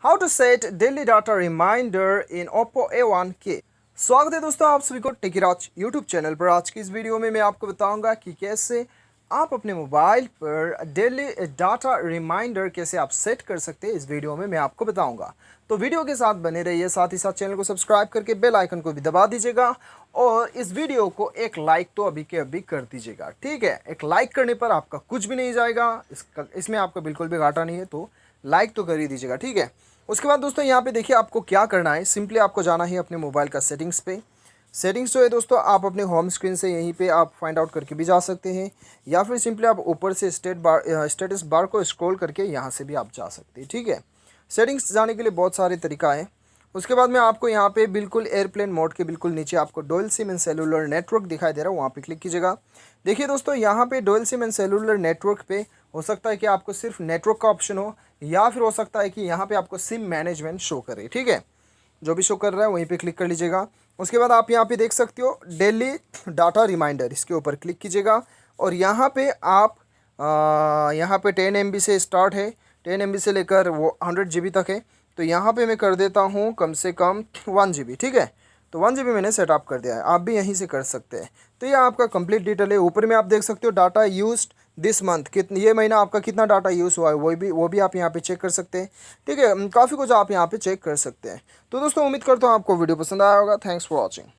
How to set daily data reminder in Oppo A1k। स्वागत है दोस्तों आप सभी को टेकीराज यूट्यूब चैनल पर। आज की इस वीडियो में मैं आपको बताऊंगा कि कैसे आप अपने मोबाइल पर डेली डाटा रिमाइंडर कैसे आप सेट कर सकते हैं। इस वीडियो में मैं आपको बताऊंगा, तो वीडियो के साथ बने रहिए। साथ ही साथ चैनल को सब्सक्राइब करके बेल आइकन को भी दबा दीजिएगा और इस वीडियो को एक लाइक तो अभी के अभी कर दीजिएगा, ठीक है। एक लाइक करने पर आपका कुछ भी नहीं जाएगा, इसमें आपका बिल्कुल भी घाटा नहीं है, तो लाइक तो कर ही दीजिएगा, ठीक है। उसके बाद दोस्तों यहाँ पे देखिए आपको क्या करना है। सिंपली आपको जाना है अपने मोबाइल का सेटिंग्स पे। सेटिंग्स जो है दोस्तों आप अपने होम स्क्रीन से यहीं पे आप फाइंड आउट करके भी जा सकते हैं, या फिर सिंपली आप ऊपर से स्टेटस बार को स्क्रॉल करके यहाँ से भी आप जा सकते हैं, ठीक है। सेटिंग्स जाने के लिए बहुत सारे तरीका है। उसके बाद में आपको यहाँ पे बिल्कुल एयरप्लेन मोड के बिल्कुल नीचे आपको dual SIM and cellular network दिखाई दे रहा है, वहाँ पे क्लिक कीजिएगा। देखिए दोस्तों यहाँ पे dual SIM and cellular network पे हो सकता है कि आपको सिर्फ नेटवर्क का ऑप्शन हो, या फिर हो सकता है कि यहाँ पे आपको सिम मैनेजमेंट शो करे, ठीक है। जो भी शो कर रहा है वहीं पे क्लिक कर लीजिएगा। उसके बाद आप यहाँ पे देख सकते हो डेली डाटा रिमाइंडर, इसके ऊपर क्लिक कीजिएगा और यहाँ पे आप यहाँ पे 10 MB से स्टार्ट है, 10 MB से लेकर वो 100 GB तक है। तो यहाँ पे मैं कर देता हूँ कम से कम 1 GB, ठीक है। तो 1 GB मैंने सेटअप कर दिया है, आप भी यहीं से कर सकते हैं। तो ये आपका कंप्लीट डिटेल है। ऊपर में आप देख सकते हो डाटा यूज्ड दिस मंथ, कितने ये महीना आपका कितना डाटा यूज़ हुआ है वो भी आप यहाँ पे चेक कर सकते हैं, ठीक है। काफ़ी कुछ आप यहाँ पे चेक कर सकते हैं। तो दोस्तों उम्मीद करता हूँ आपको वीडियो पसंद आया होगा। Thanks for watching.